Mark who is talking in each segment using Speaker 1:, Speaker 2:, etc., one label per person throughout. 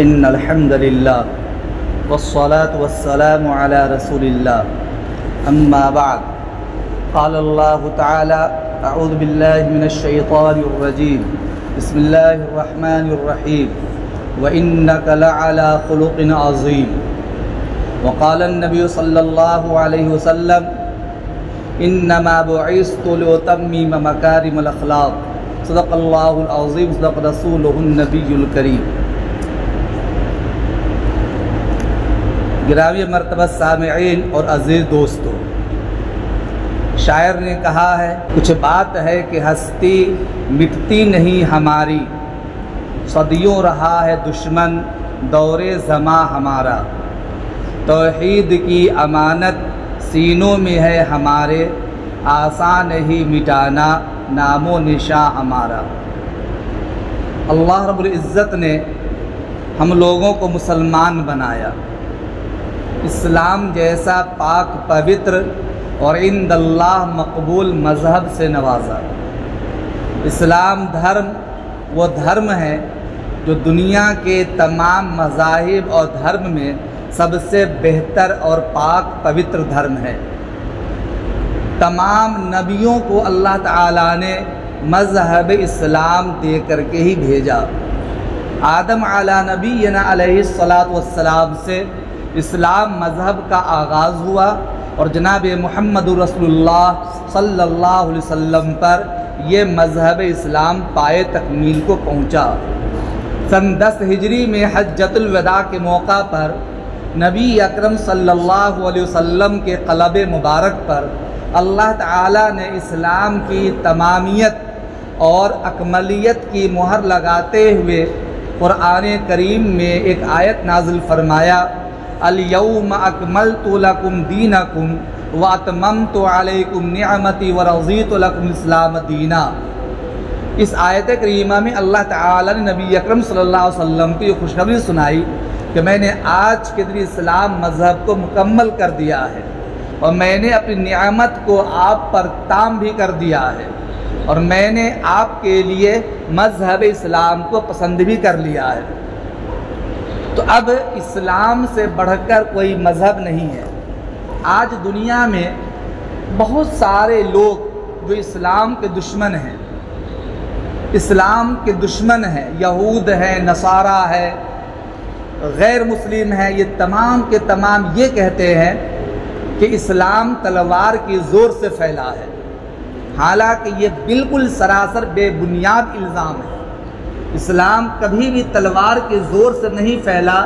Speaker 1: इन्नल हम्दुलिल्लाह वस्सलातु वस्सलामु अला रसूलिल्लाह अम्मा बअद क़ाल अल्लाहु तआला अऊज़ु बिल्लाहि मिनश शैतानिर रजीम बिस्मिल्लाहिर रहमानिर रहीम व इन्नका लअला खुलुक़िन अज़ीम व क़ाल अन्नबी सल्लल्लाहु अलैहि वसल्लम इन्नमा बुइस्तु लिउतम्मिम मकारिमल अख़लाक़ सदक़ल्लाहुल अज़ीम सदक़ रसूलुहुन नबियुल करीम। गिरामी मर्तबा सामिईन और अज़ीज़ दोस्तों, शायर ने कहा है, कुछ बात है कि हस्ती मिटती नहीं हमारी, सदियों रहा है दुश्मन दौरे ज़मा हमारा। तौहीद की अमानत सीनों में है हमारे, आसान ही मिटाना नामो निशा हमारा। अल्लाह रब्बुल इज़्ज़त ने हम लोगों को मुसलमान बनाया, इस्लाम जैसा पाक पवित्र और इंदल्लाह मकबूल मज़हब से नवाजा। इस्लाम धर्म वो धर्म है जो दुनिया के तमाम मज़ाहिब और धर्म में सबसे बेहतर और पाक पवित्र धर्म है। तमाम नबियों को अल्लाह ताला ने मज़हब इस्लाम दे करके ही भेजा। आदम अला नबीना अलैहिस्सलातु वस्सलाम से इस्लाम मज़हब का आगाज़ हुआ और जनाब मुहम्मदुर रसूलुल्लाह सल्लल्लाहु अलैहि वसल्लम पर यह मज़हब इस्लाम पाए तकमील को पहुँचा। सन 10 हिजरी में हज्जतुल वदा के मौका पर नबी अकरम सल्लल्लाहु अलैहि वसल्लम के क़लब मुबारक पर अल्लाह ताला ने इस्लाम की तमामियत और अकमलियत की मुहर लगाते हुए क़ुरआन करीम में एक आयत नाज़िल फरमाया, अल यौम अकमलतु लकुम दीनकुम व अतममतु अलैकुम निअमती व रज़ीतु लकुम इस्लाम दीना। इस आयत करीमा में अल्लाह ताला ने नबी अकरम सल्लल्लाहु अलैहि वसल्लम को ये खुशखबरी सुनाई कि मैंने आज के दिन इस्लाम मज़हब को मुकम्मल कर दिया है और मैंने अपनी नियामत को आप पर ताम भी कर दिया है और मैंने आपके लिए मज़हब इस्लाम को पसंद भी कर लिया है। तो अब इस्लाम से बढ़कर कोई मज़हब नहीं है। आज दुनिया में बहुत सारे लोग जो इस्लाम के दुश्मन हैं, इस्लाम के दुश्मन हैं, यहूद हैं, नसारा है, गैर मुस्लिम है, ये तमाम के तमाम ये कहते हैं कि इस्लाम तलवार की ज़ोर से फैला है। हालांकि ये बिल्कुल सरासर बेबुनियाद इल्ज़ाम है। इस्लाम कभी भी तलवार के ज़ोर से नहीं फैला,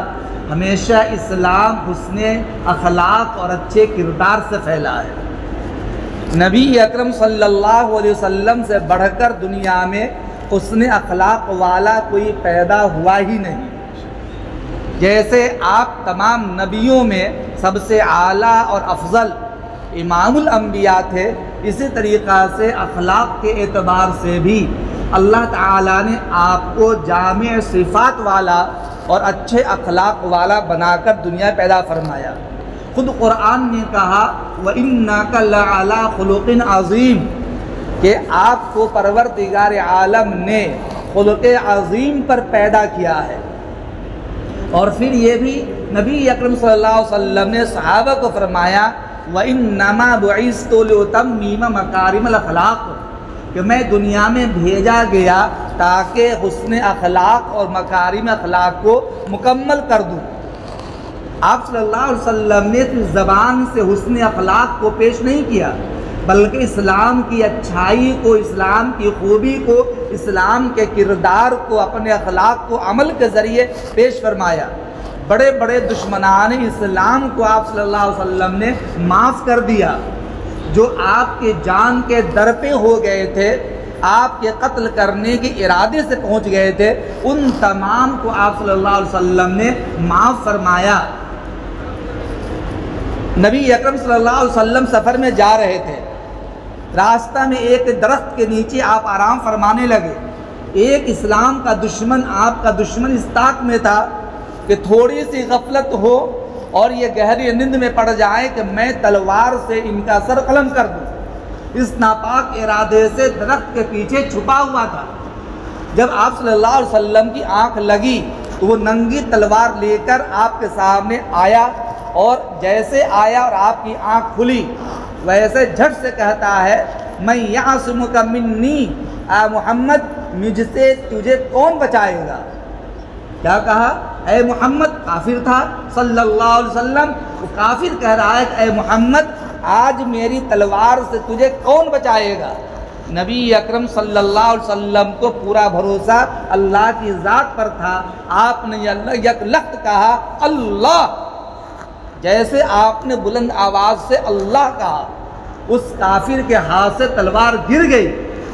Speaker 1: हमेशा इस्लाम हुस्ने अखलाक और अच्छे किरदार से फैला है। नबी अकरम सल्लल्लाहु अलैहि वसल्लम से बढ़कर दुनिया में हुस्ने अखलाक वाला कोई पैदा हुआ ही नहीं। जैसे आप तमाम नबियों में सबसे आला और अफजल इमामुल अंबिया थे, इसी तरीक़ा से अखलाक के एतबार से भी अल्लाह ताला ने आपको जामे सिफ़ात वाला और अच्छे अखलाक वाला बनाकर दुनिया पैदा फरमाया। खुद कुरान ने कहा, व इन्नका लअला खुलुक़िन अज़ीम, कि आपको परवरदिगार आलम ने खुलुक़ अज़ीम पर पैदा किया है। और फिर ये भी नबी अकरम सल्लल्लाहु अलैहि वसल्लम ने सहाबा को फरमाया, व इन्नमा बुइस्तु लिउतम्मिम मकारिमल अख़लाक़, कि मैं दुनिया में भेजा गया ताकि हुस्ने अखलाक और मकारिम अखलाक को मुकम्मल कर दूँ। आप सल्लल्लाहु अलैहि वसल्लम ने सिर्फ ज़बान से हुस्ने अखलाक को पेश नहीं किया, बल्कि इस्लाम की अच्छाई को, इस्लाम की खूबी को, इस्लाम के किरदार को, अपने अखलाक को अमल के ज़रिए पेश फरमाया। बड़े बड़े दुश्मनान इस्लाम को आप सल्लल्लाहु अलैहि वसल्लम ने माफ़ कर दिया। जो आपके जान के दर पे हो गए थे, आपके कत्ल करने के इरादे से पहुंच गए थे, उन तमाम को आप सल्लल्लाहु अलैहि वसल्लम ने माफ़ फरमाया। नबी अकरम सल्लल्लाहु अलैहि वसल्लम सफ़र में जा रहे थे, रास्ता में एक दरख्त के नीचे आप आराम फरमाने लगे। एक इस्लाम का दुश्मन, आपका दुश्मन इस ताक में था कि थोड़ी सी गफलत हो और ये गहरी नींद में पड़ जाए कि मैं तलवार से इनका सर कलम कर दूँ। इस नापाक इरादे से दरख्त के पीछे छुपा हुआ था। जब आप सल्लल्लाहु अलैहि वसल्लम की आँख लगी तो वो नंगी तलवार लेकर आपके सामने आया, और जैसे आया और आपकी आंख खुली वैसे झट से कहता है, मैं यासमुका मिन्नी, आ मोहम्मद मुझसे तुझे कौन बचाएगा। क्या कहा? ए मोहम्मद, काफिर था सल्लल्लाहु अलैहि वसल्लम, वो काफिर कह रहा है कि ए मोहम्मद आज मेरी तलवार से तुझे कौन बचाएगा। नबी अकरम सल्लल्लाहु अलैहि वसल्लम को पूरा भरोसा अल्लाह की ज़ात पर था। आपने यकलख्त कहा अल्लाह, जैसे आपने बुलंद आवाज़ से अल्लाह कहा, उस काफिर के हाथ से तलवार गिर गई,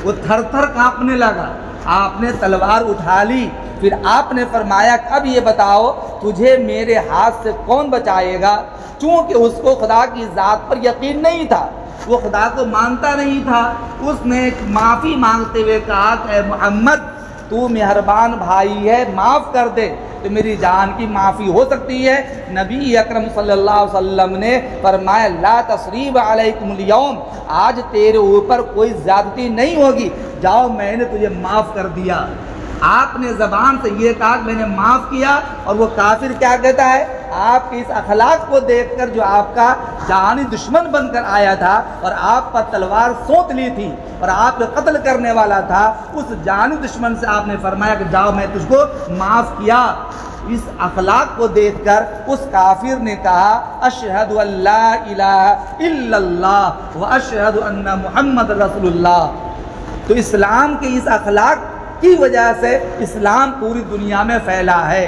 Speaker 1: वो थर थर काँपने लगा। आपने तलवार उठा ली, फिर आपने फरमाया अब ये बताओ तुझे मेरे हाथ से कौन बचाएगा। चूँकि उसको खुदा की ज़ात पर यकीन नहीं था, वो खुदा को मानता नहीं था, उसने माफ़ी मांगते हुए कहा कि मोहम्मद तू मेहरबान भाई है, माफ़ कर दे तो मेरी जान की माफ़ी हो सकती है। नबी अकरम सल्लल्लाहु अलैहि वसल्लम ने फरमाया ला तसरीब अलैकुमुल यौम, आज तेरे ऊपर कोई ज़्यादती नहीं होगी, जाओ मैंने तुझे माफ़ कर दिया। आपने ज़बान से ये कहा कि मैंने माफ़ किया, और वो काफिर क्या कहता है? आपके इस अखलाक को देखकर जो आपका जानी दुश्मन बनकर आया था और आप पर तलवार सोत ली थी और आपको कत्ल करने वाला था, उस जानी दुश्मन से आपने फरमाया कि जाओ मैं तुझको माफ़ किया। इस अखलाक को देखकर उस काफिर ने कहा अशहदु अल्ला इलाहा इल्लल्लाह व अशहदु अन्ना मुहम्मद रसूलुल्लाह। तो इस्लाम के इस अखलाक की वजह से इस्लाम पूरी दुनिया में फैला है।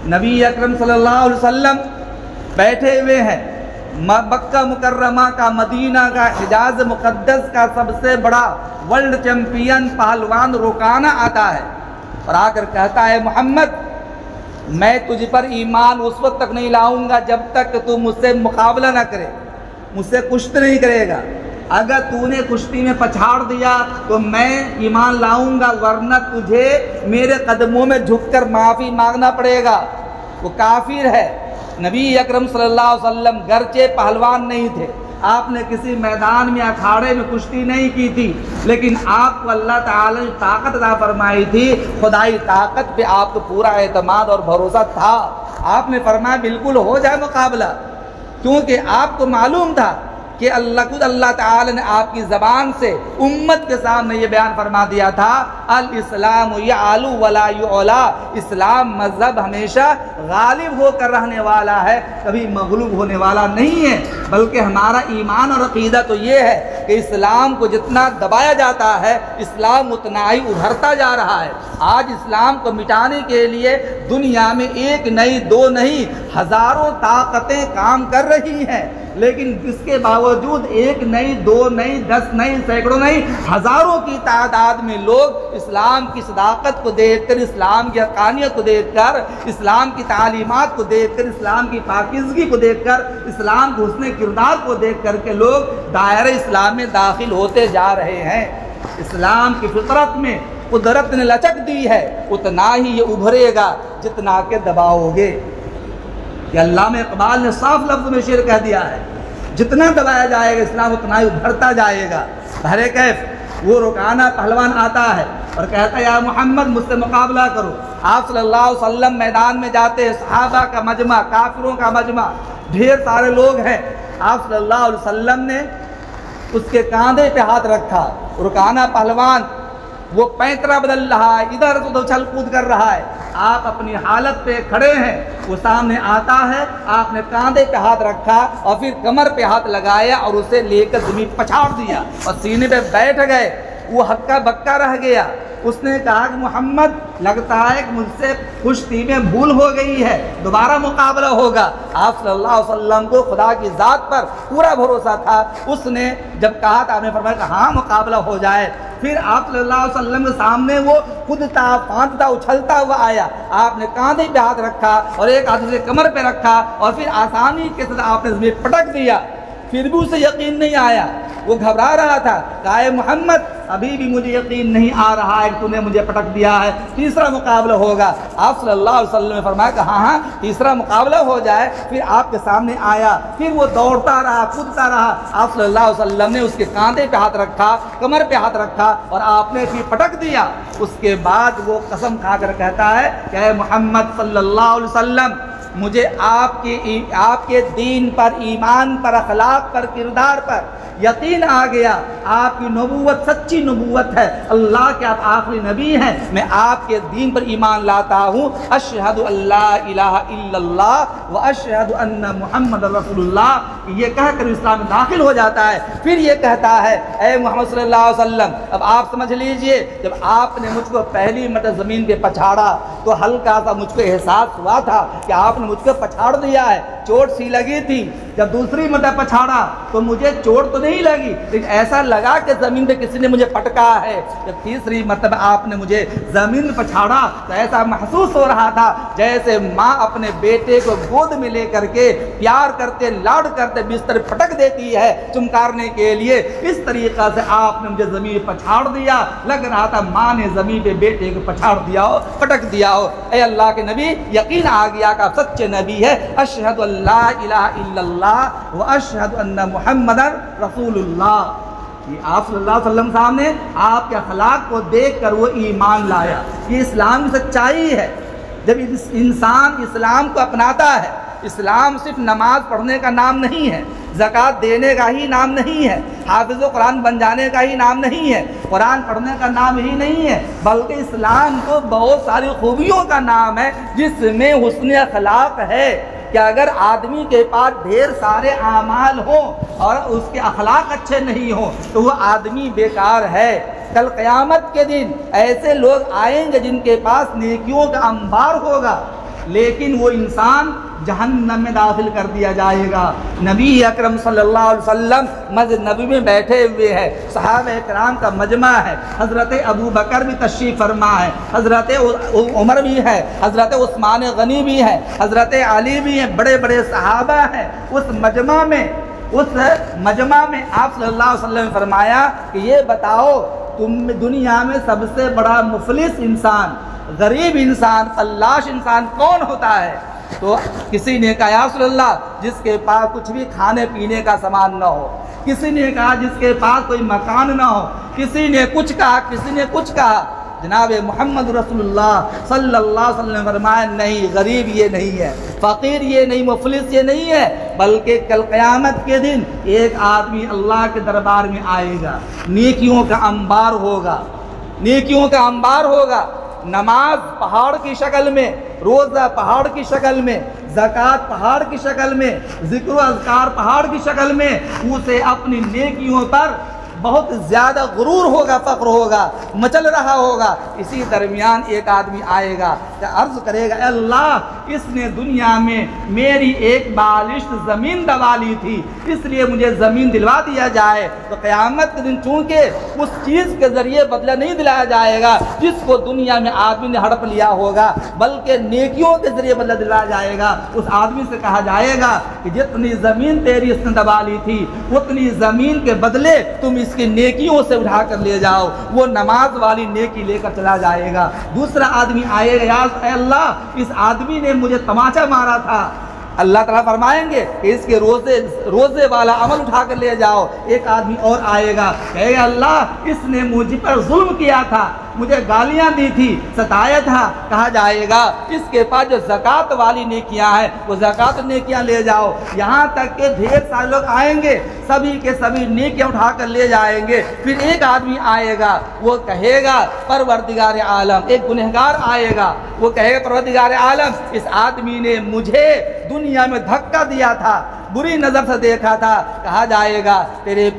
Speaker 1: नबी अकरम सल्लल्लाहु अलैहि वसल्लम बैठे हुए हैं, मक्का मुकर्रमा का, मदीना का, हिजाज मुकद्दस का सबसे बड़ा वर्ल्ड चैंपियन पहलवान रुकाना आता है और आकर कहता है मोहम्मद मैं तुझ पर ईमान उस वक्त तक नहीं लाऊंगा जब तक तू मुझसे मुकाबला ना करे, मुझसे कुश्ती नहीं करेगा। अगर तूने कुश्ती में पछाड़ दिया तो मैं ईमान लाऊंगा, वरना तुझे मेरे कदमों में झुककर माफ़ी मांगना पड़ेगा। वो काफिर है। नबी अकरम सल्लल्लाहु अलैहि वसल्लम गरचे पहलवान नहीं थे, आपने किसी मैदान में अखाड़े में कुश्ती नहीं की थी, लेकिन आपको अल्लाह ताला ने ताकत अता फरमाई थी, खुदाई ताकत पे आपको पूरा एतमाद और भरोसा था। आपने फरमाया बिल्कुल हो जाए मुकाबला, क्योंकि आपको मालूम था कि अल्लाह ताला ने आपकी ज़बान से उम्मत के सामने ये बयान फरमा दिया था अल इस्लाम यालू वला युला, इस्लाम मज़हब हमेशा गालिब होकर रहने वाला है, कभी मगलूब होने वाला नहीं है। बल्कि हमारा ईमान और अक़ीदा तो ये है कि इस्लाम को जितना दबाया जाता है इस्लाम उतना ही उभरता जा रहा है। आज इस्लाम को मिटाने के लिए दुनिया में एक नहीं दो नहीं हज़ारों ताकतें काम कर रही हैं, लेकिन इसके बावजूद एक नहीं दो नहीं 10 नहीं सैकड़ों नहीं हज़ारों की तादाद में लोग इस्लाम की सदाकत को देखकर, इस्लाम की हक़ानियत को देखकर, इस्लाम की तालीमात को देखकर, इस्लाम की पाकीज़गी को देखकर, इस्लाम के हुस्न किरदार को देख कर के लोग दायरे इस्लाम में दाखिल होते जा रहे हैं। इस्लाम की फितरत में कुदरत ने लचक दी है, उतना ही ये उभरेगा जितना के दबाओगे। कि अल्लामा इक़बाल ने साफ लफ्ज़ में शेर कह दिया है, जितना दबाया जाएगा इस्लाम उतना ही उभरता जाएगा। बहरे कैफ वो रुकाना पहलवान आता है और कहता है या मोहम्मद मुझसे मुकाबला करो। आप सल्लल्लाहु अलैहि वसल्लम मैदान में जाते हैं, सहाबा का मजमा, काफिरों का मजमा, ढेर सारे लोग हैं। आप सल्लल्लाहु अलैहि वसल्लम ने उसके कांधे पे हाथ रखा। रुकाना पहलवान वो पैंतरा बदल रहा है, इधर उधर उछल कूद कर रहा है, आप अपनी हालत पे खड़े हैं, वो सामने आता है, आपने कांधे पे हाथ रखा और फिर कमर पे हाथ लगाया और उसे लेकर ज़मीन पछाड़ दिया और सीने पे बैठ गए। वो हक्का बक्का रह गया। उसने कहा कि मोहम्मद लगता है कि मुझसे कुश्ती में भूल हो गई है, दोबारा मुकाबला होगा। आप सल्लल्लाहु अलैहि वसल्लम को खुदा की ज़ात पर पूरा भरोसा था। उसने जब कहा था, आपने फरमाया कि हाँ मुकाबला हो जाए। फिर आप सल्लल्लाहु अलैहि वसल्लम के सामने वो कूदता फांदता उछलता हुआ आया, आपने कांधे पे हाथ रखा और एक हाथ उसे कमर पे रखा और फिर आसानी के साथ आपने ज़मीन पटक दिया। फिर भी उसे यकीन नहीं आया, वो घबरा रहा था। कहा मोहम्मद अभी भी मुझे यकीन नहीं आ रहा है कि तूने मुझे पटक दिया है, तीसरा मुकाबला होगा। आप सल्लल्लाहु अलैहि वसल्लम ने फरमाया कि हाँ तीसरा मुकाबला हो जाए। फिर आपके सामने आया, फिर वो दौड़ता रहा, कूदता रहा। आप सल्लल्लाहु अलैहि वसल्लम ने उसके कांधे पे हाथ रखा, कमर पे हाथ रखा और आपने फिर पटक दिया। उसके बाद वो कसम खाकर कहता है कि मोहम्मद सल्लल्लाहु अलैहि वसल्लम, मुझे आपके दीन पर, ईमान पर, अखलाक पर, किरदार पर यकीन आ गया। आपकी नबूवत सच्ची नबूवत है, अल्लाह के आप आखिरी नबी हैं। मैं आपके दीन पर ईमान लाता हूँ। अशहदु अल्ला इलाहा इल्लल्लाह व अशहदु अन्ना मुहम्मद रसूलुल्लाह, ये कहकर इस्लाम में दाखिल हो जाता है। फिर ये कहता है, ए मोहम्मद सल्लल्लाहु अलैहि वसल्लम, अब आप समझ लीजिए, जब आपने मुझको पहली मरतबा ज़मीन पे पछाड़ा तो हल्का सा मुझको एहसास हुआ था कि आपने मुझको पछाड़ दिया है, चोट सी लगी थी। जब दूसरी मरतबा पछाड़ा तो मुझे चोट तो नहीं लगी, लेकिन ऐसा लगा कि ज़मीन पे किसी ने मुझे पटका है। जब तीसरी मरतबा आपने मुझे ज़मीन में पछाड़ा तो ऐसा महसूस हो रहा था जैसे माँ अपने बेटे को गोद में लेकर के प्यार करते, लाड करते बिस्तर पटक देती है चुमकारने के लिए। इस तरीक़ा से आपने मुझे ज़मीन पे पछाड़ दिया, लग रहा था माँ ने ज़मीन पे बेटे को पछाड़ दिया हो, पटक दिया हो। ए अल्लाह के नबी, यकीन आ गया कि आप सच्चे नबी है। अशहदु अल्ला इलाहा इल्लल्लाह व अशहदु अन्ना मुहम्मदन रसूलुल्लाह। ये आप सल्लल्लाहु अलैहि वसल्लम सामने आपके अखलाक को देखकर वो ईमान लाया। ये इस्लाम की सच्चाई है। जब इंसान इस्लाम को अपनाता है, इस्लाम सिर्फ नमाज पढ़ने का नाम नहीं है, ज़कात देने का ही नाम नहीं है, हाफिज़ कुरान बन जाने का ही नाम नहीं है, कुरान पढ़ने का नाम ही नहीं है, बल्कि इस्लाम तो बहुत सारी खूबियों का नाम है, जिसमें हुस्न अखलाक है कि अगर आदमी के पास ढेर सारे आमाल हों और उसके अखलाक अच्छे नहीं हों तो वह आदमी बेकार है। कल क़यामत के दिन ऐसे लोग आएंगे जिनके पास नेकियों का अंबार होगा, लेकिन वो इंसान जहन्नम में दाखिल कर दिया जाएगा। नबी अकरम सल्लल्लाहु अलैहि वसल्लम मस्जिद नबी में बैठे हुए हैं, सहाबा किराम का मजमा है, हज़रत अबू बकर भी तशरीफ़ फरमा है, हज़रत उमर भी है, हज़रत उस्मान गनी भी है, हज़रत अली भी हैं, बड़े बड़े सहाबा हैं। उस मजमा में आप सल्लल्लाहु अलैहि वसल्लम ने फरमाया कि ये बताओ, तुम दुनिया में सबसे बड़ा मुफलिस इंसान, गरीब इंसान, फल्लाश इंसान कौन होता है? तो किसी ने कहा, या रसूल अल्लाह, जिसके पास कुछ भी खाने पीने का सामान ना हो। किसी ने कहा जिसके पास कोई मकान ना हो। किसी ने कुछ कहा, किसी ने कुछ कहा। जनाब मोहम्मद रसूलुल्लाह सल्लल्लाहु अलैहि वसल्लम फरमाया, नहीं, गरीब ये नहीं है, फ़कीर ये नहीं, मुफलिस ये नहीं है, बल्कि कल क़यामत के दिन एक आदमी अल्लाह के दरबार में आएगा, नेकियों का अंबार होगा, नेकियों का अंबार होगा। नमाज पहाड़ की शक्ल में, रोज़ा पहाड़ की शक्ल में, ज़कात पहाड़ की शक्ल में, ज़िक्र अज़कार पहाड़ की शक्ल में, उसे अपनी नेकियों पर बहुत ज़्यादा गुरूर होगा, फ़ख्र होगा, मचल रहा होगा। इसी दरमियान एक आदमी आएगा तो अर्ज़ करेगा, अल्लाह, इसने दुनिया में मेरी एक बालिश ज़मीन दबा ली थी, इसलिए मुझे ज़मीन दिलवा दिया जाए। तो क़यामत के दिन चूँकि उस चीज़ के ज़रिए बदला नहीं दिलाया जाएगा जिसको दुनिया में आदमी ने हड़प लिया होगा, बल्कि नेकियों के ज़रिए बदला दिलाया जाएगा। उस आदमी से कहा जाएगा कि जितनी ज़मीन तेरी इसने दबा ली थी, उतनी ज़मीन के बदले तुम इसकी नेकियों से उठा कर ले जाओ। वो नमाज वाली नेकी लेकर चला जाएगा। दूसरा आदमी आएगा, या अल्लाह, इस आदमी ने मुझे तमाचा मारा था। अल्लाह ताला फरमाएंगे कि इसके रोज़े वाला अमल उठा कर ले जाओ। एक आदमी और आएगा, कहेगा, अल्लाह, इसने मुझ पर जुल्म किया था, मुझे गालियां दी थी, सताया था। कहा जाएगा, इसके पास जो ज़कात वाली नेकियां हैं वो ज़कात नेकियां ले जाओ। यहाँ तक के ढेर सारे लोग आएंगे, सभी के सभी नेकियां उठा कर ले जाएंगे। फिर एक आदमी आएगा, वो कहेगा, परवरदिगार आलम, एक गुनहगार आएगा, वो कहेगा, परवरदिगार आलम, इस आदमी ने मुझे दुनिया में धक्का दिया था, बुरी नज़र से देखा था। कहा जाएगा, तेरे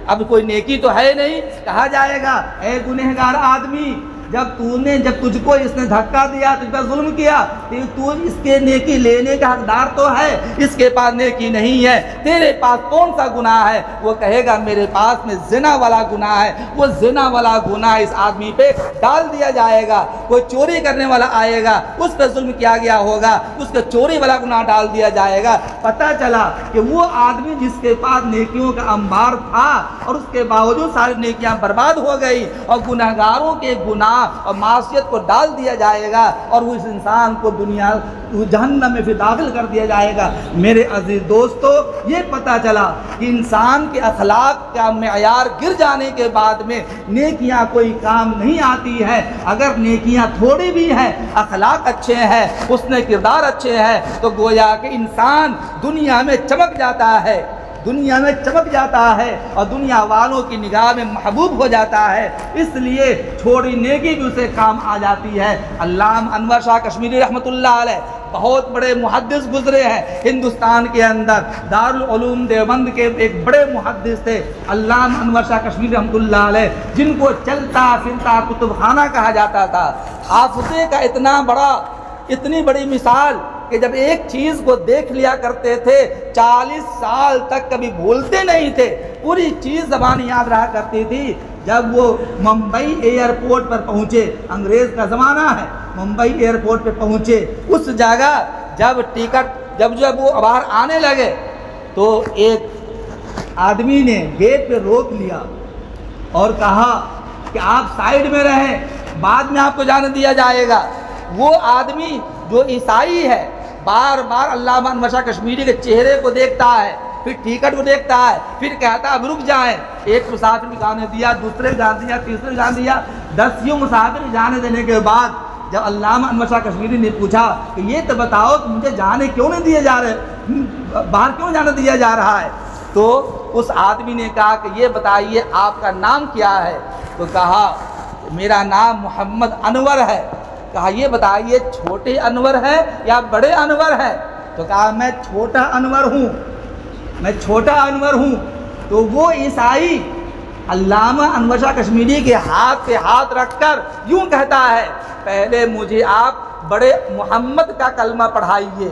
Speaker 1: अब कोई नेकी तो है नहीं। कहा जाएगा, ए गुनहगार आदमी, जब तुझको इसने धक्का दिया, तुझ पर जुल्म किया, तू इसके नेकी लेने का हकदार तो है, इसके पास नेकी नहीं है, तेरे पास कौन सा गुनाह है? वो कहेगा मेरे पास में जिना वाला गुनाह है। वो जिना वाला गुनाह इस आदमी पे डाल दिया जाएगा। कोई चोरी करने वाला आएगा, उस पर जुल्म किया गया होगा, उसके चोरी वाला गुनाह डाल दिया जाएगा। पता चला कि वो आदमी जिसके पास नेकियों का अंबार था और उसके बावजूद सारी नेकियां बर्बाद हो गई और गुनहगारों के गुनाह और मासियत को डाल दिया जाएगा और उस इंसान को दुनिया जहन्नम में फिर दाखिल कर दिया जाएगा। मेरे अजीज दोस्तों, ये पता चला कि इंसान के अखलाक का मेयार गिर जाने के बाद में नेकियां कोई काम नहीं आती है। अगर नेकियां थोड़ी भी हैं, अखलाक अच्छे हैं, उसने किरदार अच्छे हैं, तो गोया कि इंसान दुनिया में चमक जाता है, दुनिया में चमक जाता है और दुनिया वालों की निगाह में महबूब हो जाता है। इसलिए छोटी नेकी भी उसे काम आ जाती है। अल्लामा अनवर शाह कश्मीरी रहमतुल्लाह अलैह बहुत बड़े मुहद्दिस गुजरे हैं हिंदुस्तान के अंदर। दारुल उलूम देवबंद के एक बड़े मुहद्दिस थे अल्लामा अनवर शाह कश्मीरी रहमतुल्लाह अलैह, जिनको चलता फिरता कुतुबखाना कहा जाता था। हाफिज़े का इतनी बड़ी मिसाल कि जब एक चीज़ को देख लिया करते थे 40 साल तक कभी भूलते नहीं थे, पूरी चीज़ ज़बान याद रहा करती थी। जब वो मुंबई एयरपोर्ट पर पहुँचे, अंग्रेज़ का ज़माना है, मुंबई एयरपोर्ट पर पहुँचे, उस जगह जब वो बाहर आने लगे तो एक आदमी ने गेट पे रोक लिया और कहा कि आप साइड में रहें, बाद में आपको जाने दिया जाएगा। वो आदमी जो ईसाई है बार बार अल्लामा अनवर शाह कश्मीरी के चेहरे को देखता है, फिर टिकट को देखता है, फिर कहता है अब रुक जाएं। एक मुसाफिर को जाने दिया, दूसरे को जाने दिया, तीसरे को जाने दिया, 10 मुसाफिर जाने देने के बाद जब अल्लामा अनवर शाह कश्मीरी ने पूछा कि ये तो बताओ कि मुझे जाने क्यों नहीं दिए जा रहे, बाहर क्यों जाने दिया जा रहा है? तो उस आदमी ने कहा कि ये बताइए आपका नाम क्या है? तो कहा मेरा नाम मोहम्मद अनवर है। कहा ये बताइए छोटे अनवर है या बड़े अनवर है? तो कहा मैं छोटा अनवर हूँ, मैं छोटा अनवर हूँ। तो वो ईसाई अल्लामा अनवर शाह कश्मीरी के हाथ पे हाथ रखकर यूँ कहता है पहले मुझे आप बड़े मोहम्मद का कलमा पढ़ाइए,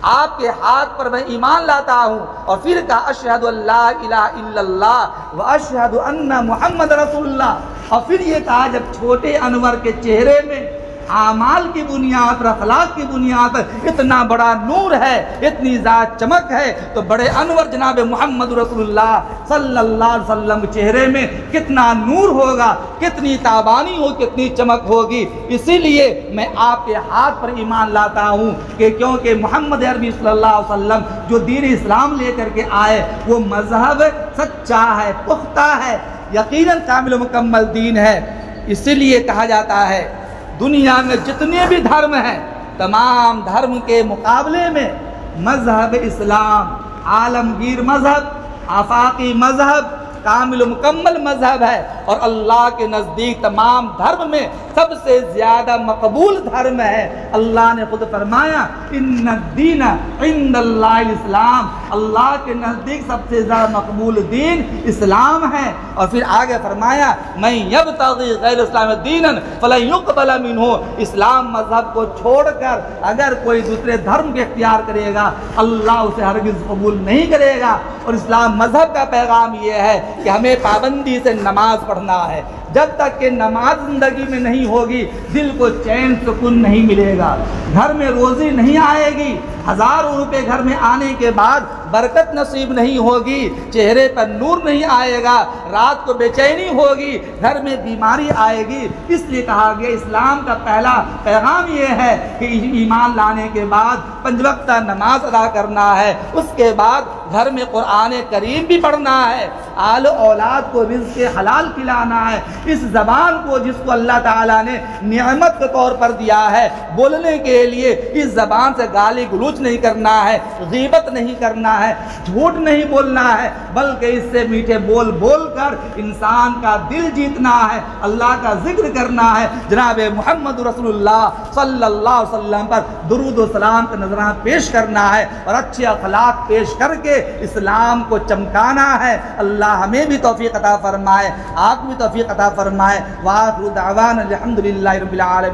Speaker 1: आपके हाथ पर मैं ईमान लाता हूँ। और फिर कहा अशहदु अल्ला इलाहा इल्लल्लाह व अशहदु अन्ना मुहम्मद रसूलुल्लाह। और फिर ये कहा जब छोटे अनवर के चेहरे में आमाल की बुनियाद पर, अखलाक की बुनियाद पर इतना बड़ा नूर है, इतनी ज़ात चमक है, तो बड़े अनवर जनाब मोहम्मद रसूलुल्लाह सल्लल्लाहु अलैहि वसल्लम के चेहरे में कितना नूर होगा, कितनी ताबानी हो, कितनी चमक होगी। इसीलिए मैं आपके हाथ पर ईमान लाता हूँ कि क्योंकि मोहम्मद अरबी सल्लल्लाहु अलैहि वसल्लम जो दीन इस्लाम लेकर के आए वो मजहब सच्चा है, पुख्ता है, यकीनन कामिल मुकम्मल दीन है। इसीलिए कहा जाता है दुनिया में जितने भी धर्म हैं तमाम धर्म के मुकाबले में मजहब इस्लाम आलमगीर मजहब, आफाकी मजहब, कामिल मुकम्मल मजहब है। और अल्लाह के नज़दीक तमाम धर्म में सबसे ज़्यादा मकबूल धर्म है। अल्लाह ने खुद फरमाया इन्ना दीन इंदल्लाहिल इस्लाम, अल्लाह के नज़दीक सबसे ज़्यादा मकबूल दीन इस्लाम है। और फिर आगे फरमाया मैं यब्तगी गैर इस्लाम दीनन फलन युक़बल मिन्हु, इस्लाम मजहब को छोड़कर अगर कोई दूसरे धर्म के इख्तियार करेगा अल्लाह उसे हरगिज़ कबूल नहीं करेगा। और इस्लाम मजहब का पैगाम ये है कि हमें पाबंदी से नमाज पढ़ना है। जब तक कि नमाज ज़िंदगी में नहीं होगी दिल को चैन सुकून नहीं मिलेगा, घर में रोज़ी नहीं आएगी, हज़ारों रुपए घर में आने के बाद बरकत नसीब नहीं होगी, चेहरे पर नूर नहीं आएगा, रात को बेचैनी होगी, घर में बीमारी आएगी। इसलिए कहा गया इस्लाम का पहला पैगाम ये है कि ईमान लाने के बाद 5 वक्त नमाज अदा करना है, उसके बाद घर में कुरान करीम भी पढ़ना है, आल औलाद को रिज़्क़ हलाल खिलाना है। इस ज़बान को जिसको अल्लाह ताला ने नियामत के तौर पर दिया है बोलने के लिए, इस ज़बान से गाली गलौज नहीं करना है, गीबत नहीं करना है, झूठ नहीं बोलना है, बल्कि इससे मीठे बोल बोल कर इंसान का दिल जीतना है, अल्लाह का जिक्र करना है, जनाब मोहम्मद रसूलुल्लाह सल्लल्लाहु अलैहि वसल्लम पर दुरूद व सलाम का नजराना पेश करना है और अच्छे अखलाक पेश करके इस्लाम को चमकाना है। अल्लाह हमें भी तौफीक अता फरमाए, आपको भी तौफीक अता फरमाए। वाखिरु दावाना अल्हम्दुलिल्लाहि रब्बिल आलमीन।